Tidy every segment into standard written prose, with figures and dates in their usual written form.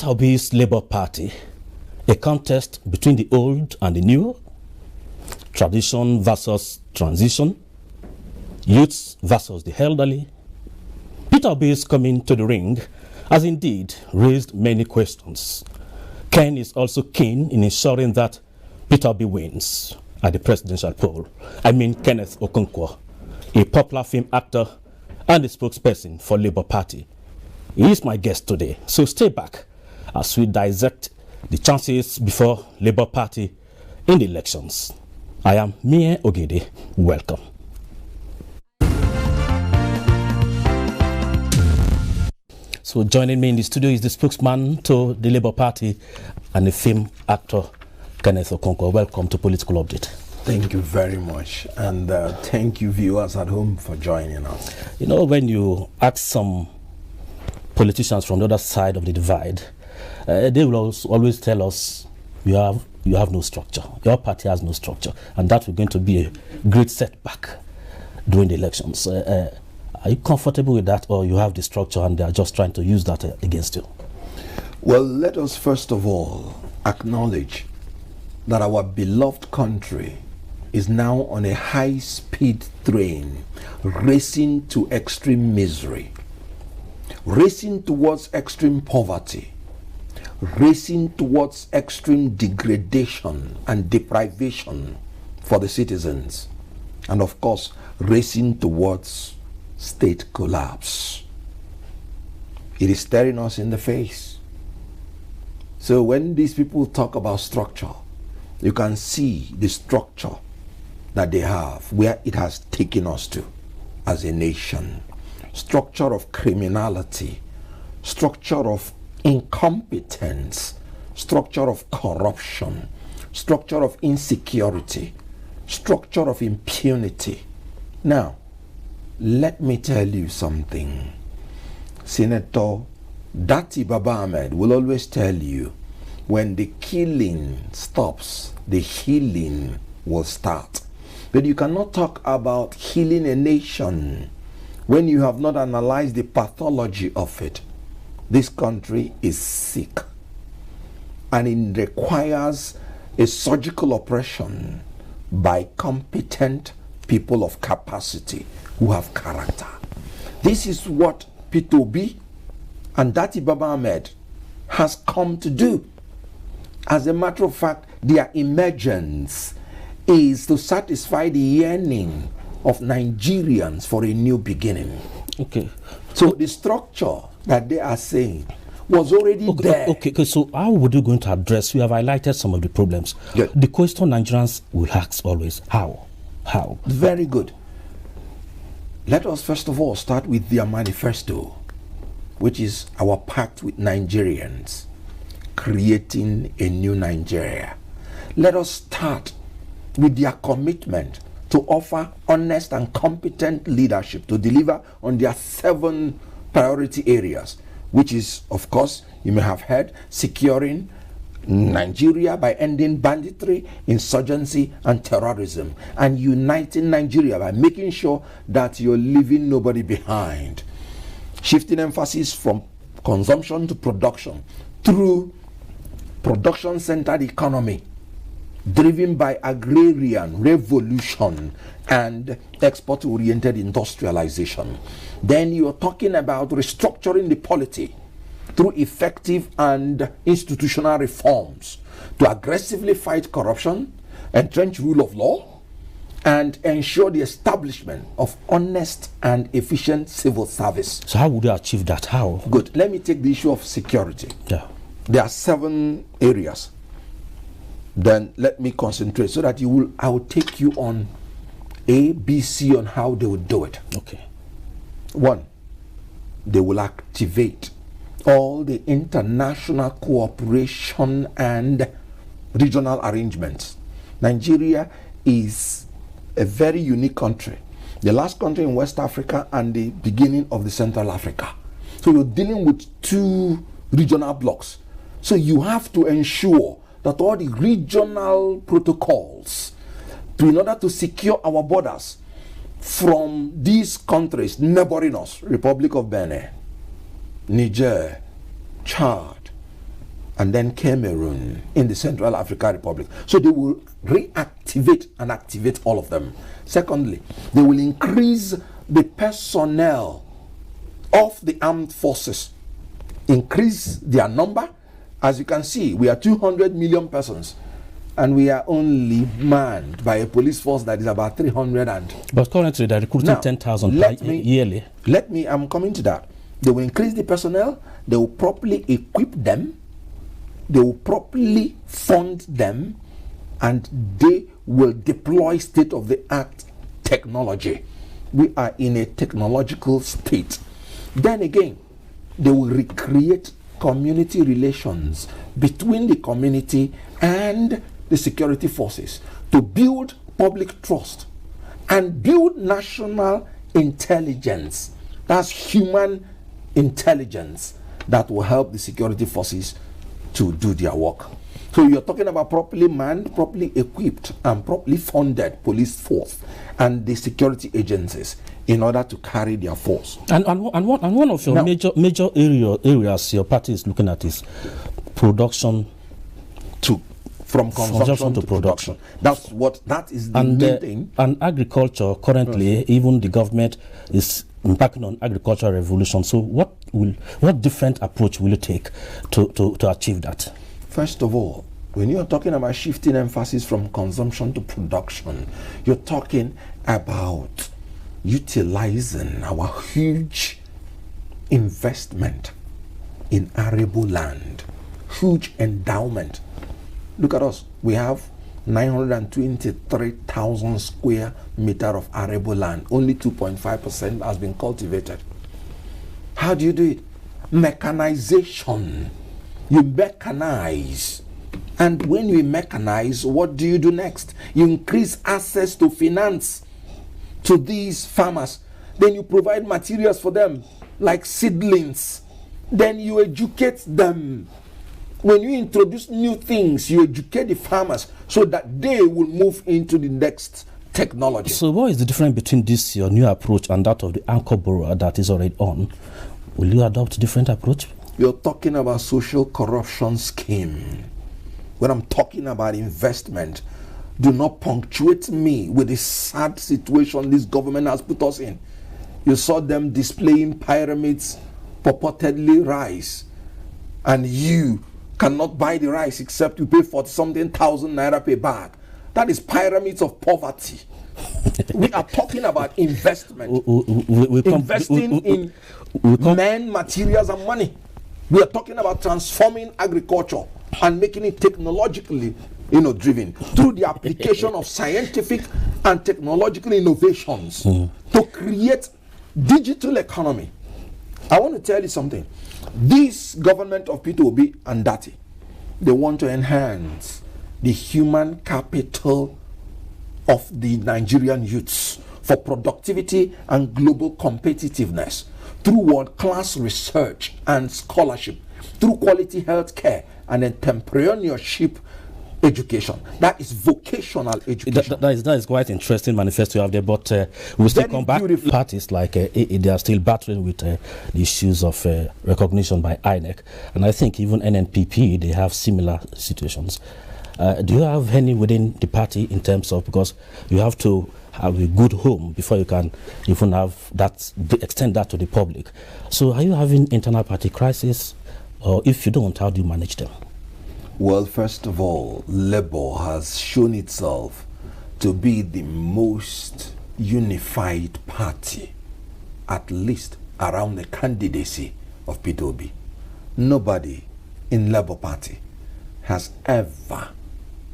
Peter Obi's Labour Party, a contest between the old and the new, tradition versus transition, youths versus the elderly. Peter Obi's coming to the ring has indeed raised many questions. Ken is also keen in ensuring that Peter Obi wins at the presidential poll. I mean Kenneth Okonkwo, a popular film actor and a spokesperson for Labour Party. He is my guest today, so stay back as we dissect the chances before Labour Party in the elections. I am Mie Ogede. Welcome. So joining me in the studio is the spokesman to the Labour Party and the film actor Kenneth Okonkwo. Welcome to Political Update. Thank you very much, and thank you viewers at home for joining us. You know, when you ask some politicians from the other side of the divide, they will always tell us you have no structure. Your party has no structure, and that is going to be a great setback during the elections. Are you comfortable with that, or you have the structure and they are just trying to use that against you? Well, let us first of all acknowledge that our beloved country is now on a high-speed train racing to extreme misery, racing towards extreme poverty, racing towards extreme degradation and deprivation for the citizens, and of course, racing towards state collapse. It is staring us in the face. So when these people talk about structure, you can see the structure that they have, where it has taken us to as a nation. Structure of criminality, structure of incompetence, structure of corruption, structure of insecurity, structure of impunity. Now, let me tell you something. Senator Dati Baba Ahmed will always tell you, when the killing stops, the healing will start. But you cannot talk about healing a nation when you have not analyzed the pathology of it. This country is sick, and it requires a surgical operation by competent people of capacity who have character. This is what Peter Obi and Dati Baba Ahmed has come to do. As a matter of fact, their emergence is to satisfy the yearning of Nigerians for a new beginning. Okay. So the structure that they are saying was already there. Okay, so how would you going to address? You have highlighted some of the problems. Good. The question Nigerians will ask always, how? How? Very good. Let us first of all start with their manifesto, which is our pact with Nigerians, creating a new Nigeria. Let us start with their commitment to offer honest and competent leadership to deliver on their 7 priority areas, which is, of course, you may have heard, securing Nigeria by ending banditry, insurgency, and terrorism, and uniting Nigeria by making sure that you're leaving nobody behind. Shifting emphasis from consumption to production through production-centered economy, driven by agrarian revolution and export-oriented industrialization. Then you're talking about restructuring the polity through effective and institutional reforms to aggressively fight corruption, entrench rule of law, and ensure the establishment of honest and efficient civil service. So how would you achieve that? How? Good. Let me take the issue of security. Yeah. There are 7 areas. Then let me concentrate so that I will take you on A, B, C on how they will do it. Okay. 1, they will activate all the international cooperation and regional arrangements. Nigeria is a very unique country. The last country in West Africa and the beginning of the Central Africa. So you're dealing with 2 regional blocks. So you have to ensure that all the regional protocols, in order to secure our borders from these countries neighboring us, Republic of Benin, Niger, Chad, and then Cameroon in the Central African Republic. So they will reactivate and activate all of them. Secondly, they will increase the personnel of the armed forces, increase their number. As you can see, we are 200 million persons, and we are only manned by a police force that is about 300 and... But currently they're recruiting 10,000 yearly. I'm coming to that. They will increase the personnel, they will properly equip them, they will properly fund them, and they will deploy state-of-the-art technology. We are in a technological state. Then again, they will recreate community relations between the community and the security forces to build public trust and build national intelligence. That's human intelligence that will help the security forces to do their work. So you're talking about properly manned, properly equipped, and properly funded police force and the security agencies in order to carry their force. And one of your major areas your party is looking at is production from consumption to production. That is the main thing. And agriculture currently, even the government is embarking on agricultural revolution. So what different approach will you take to achieve that? First of all, when you're talking about shifting emphasis from consumption to production, you're talking about utilizing our huge investment in arable land, huge endowment. Look at us. We have 923,000 square meter of arable land. Only 2.5% has been cultivated. How do you do it? Mechanization. You mechanize. And when you mechanize, what do you do next? You increase access to finance to these farmers. Then you provide materials for them, like seedlings. Then you educate them. When you introduce new things, you educate the farmers so that they will move into the next technology. So what is the difference between this, your new approach, and that of the anchor borrower that is already on? Will you adopt a different approach? You're talking about social corruption scheme. When I'm talking about investment, do not punctuate me with the sad situation this government has put us in. You saw them displaying pyramids, purportedly rice, and you cannot buy the rice except you pay 40-something thousand naira per bag. That is pyramids of poverty. We are talking about investment. Investing in men, materials, and money. We are talking about transforming agriculture and making it technologically driven through the application of scientific and technological innovations to create digital economy. I want to tell you something. This government of Peter Obi and Dati, they want to enhance the human capital of the Nigerian youths for productivity and global competitiveness through world-class research and scholarship, through quality health care and entrepreneurship education. That is vocational education. That is quite interesting manifesto you have there, but we'll still come back. Parties like they are still battling with the issues of recognition by INEC, and I think even NNPP, they have similar situations. Do you have any within the party in terms of, because you have to have a good home before you can even have that, extend that to the public. So are you having internal party crisis, or if you don't, how do you manage them? Well, first of all, Labour has shown itself to be the most unified party, at least around the candidacy of Peter Obi. Nobody in Labour Party has ever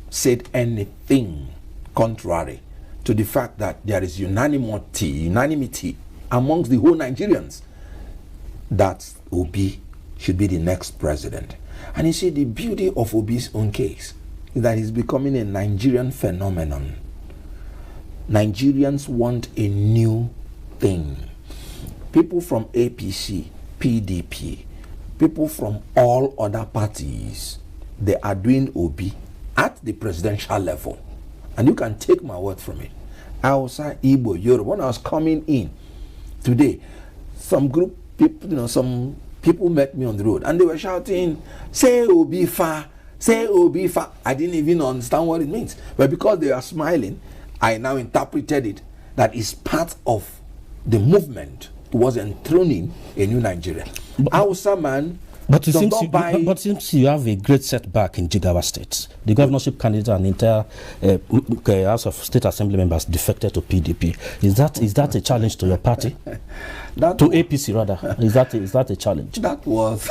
said anything contrary to the fact that there is unanimity amongst the whole Nigerians that Obi should be the next president. And you see, the beauty of Obi's own case is that he's becoming a Nigerian phenomenon. Nigerians want a new thing. People from APC, PDP, people from all other parties, they are doing Obi at the presidential level. And you can take my word from it. Hausa, Igbo, Yoruba. When I was coming in today, some group people, some people met me on the road and they were shouting, say Obi'S, say Obi'S. I didn't even understand what it means. But because they are smiling, I now interpreted it that it's part of the movement towards enthroning a new Nigeria. Hausa man, but it seems you have a great setback in Jigawa State. The governorship candidate and entire House of State Assembly members defected to PDP. Is that a challenge to your party? APC rather? Is that a challenge? That was,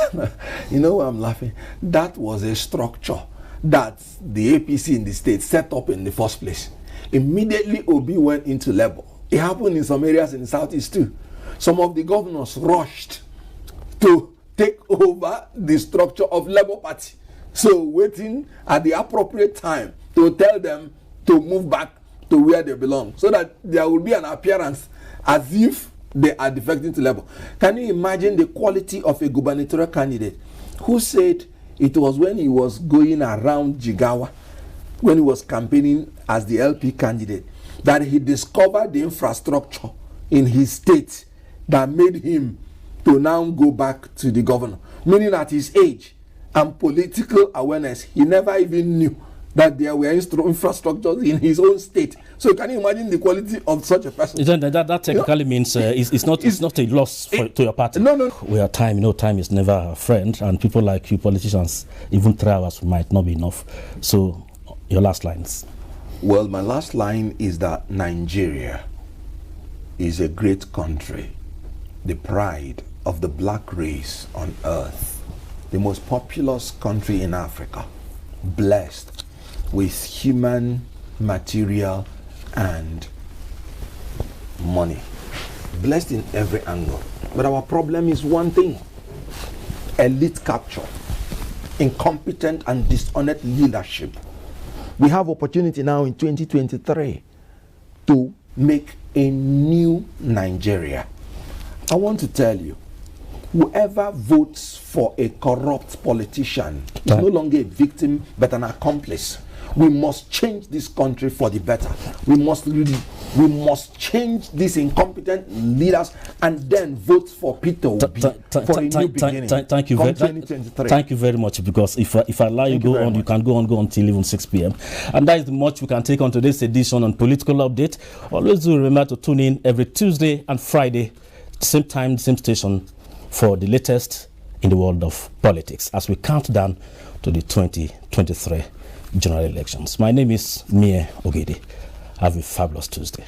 you know why I'm laughing? That was a structure that the APC in the state set up in the first place. Immediately Obi went into Labour. It happened in some areas in the southeast too. Some of the governors rushed to take over the structure of Labour Party. So waiting at the appropriate time to tell them to move back to where they belong, so that there will be an appearance as if they are defecting to Labour. Can you imagine the quality of a gubernatorial candidate who said it was when he was going around Jigawa, when he was campaigning as the LP candidate, that he discovered the infrastructure in his state that made him to now go back to the governor? Meaning at his age and political awareness, he never even knew that there were infrastructures in his own state. So can you imagine the quality of such a person? That technically means it's not a loss to your party. No. We are time. Time is never a friend, and people like you politicians, even 3 hours might not be enough. So your last lines. Well, my last line is that Nigeria is a great country, the pride of the black race on earth, the most populous country in Africa, blessed with human, material, and money. Blessed in every angle. But our problem is one thing: elite capture, incompetent and dishonest leadership. We have opportunity now in 2023 to make a new Nigeria. I want to tell you, whoever votes for a corrupt politician is no longer a victim but an accomplice. We must change this country for the better. We must change these incompetent leaders and then vote for Peter Obi for a new beginning. Thank you very much, because if I allow you go on, you can go on until even 6 p.m. And that is the much we can take on today's edition on Political Update. Always do remember to tune in every Tuesday and Friday, same time, same station, for the latest in the world of politics as we count down to the 2023 general elections. My name is Mie Ogede. Have a fabulous Tuesday.